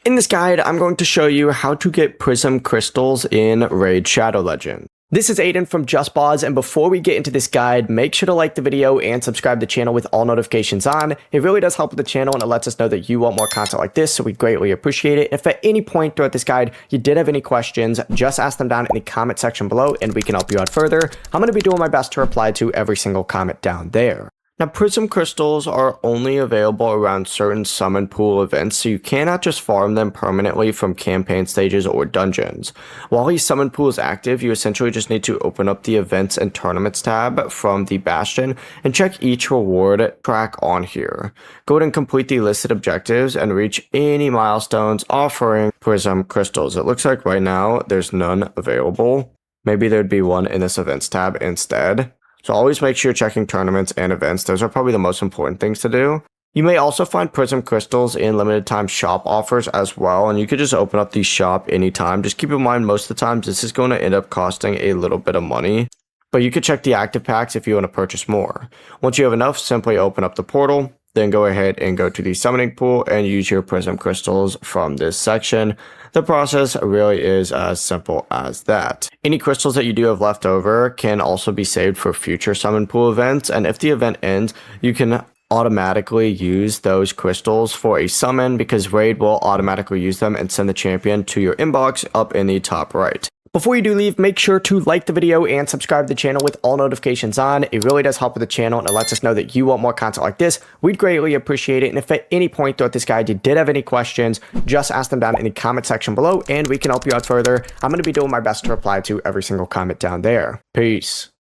In this guide, I'm going to show you how to get Prism crystals in Raid Shadow Legend. This is Aiden from JustBoz, and before we get into this guide, make sure to like the video and subscribe to the channel with all notifications on. It really does help with the channel and it lets us know that you want more content like this, so we greatly appreciate it. If at any point throughout this guide you did have any questions, just ask them down in the comment section below and we can help you out further. I'm going to be doing my best to reply to every single comment down there. Now, Prism crystals are only available around certain summon pool events, so you cannot just farm them permanently from campaign stages or dungeons. While the summon pool is active, you essentially just need to open up the events and tournaments tab from the Bastion and check each reward track on here. Go ahead and complete the listed objectives and reach any milestones offering Prism crystals. It looks like right now there's none available. Maybe there'd be one in this events tab instead. So always make sure you're checking tournaments and events. Those are probably the most important things to do. You may also find Prism crystals in limited time shop offers as well, and you could just open up the shop anytime. Just keep in mind, most of the times this is going to end up costing a little bit of money, but you could check the active packs if you want to purchase more. Once you have enough, simply open up the portal, then go ahead and go to the summoning pool and use your Prism crystals from this section. The process really is as simple as that. Any crystals that you do have left over can also be saved for future summon pool events, and if the event ends, you can automatically use those crystals for a summon because Raid will automatically use them and send the champion to your inbox up in the top right. Before you do leave, make sure to like the video and subscribe to the channel with all notifications on. It really does help with the channel and it lets us know that you want more content like this. We'd greatly appreciate it. And if at any point throughout this guide you did have any questions, just ask them down in the comment section below and we can help you out further. I'm going to be doing my best to reply to every single comment down there. Peace.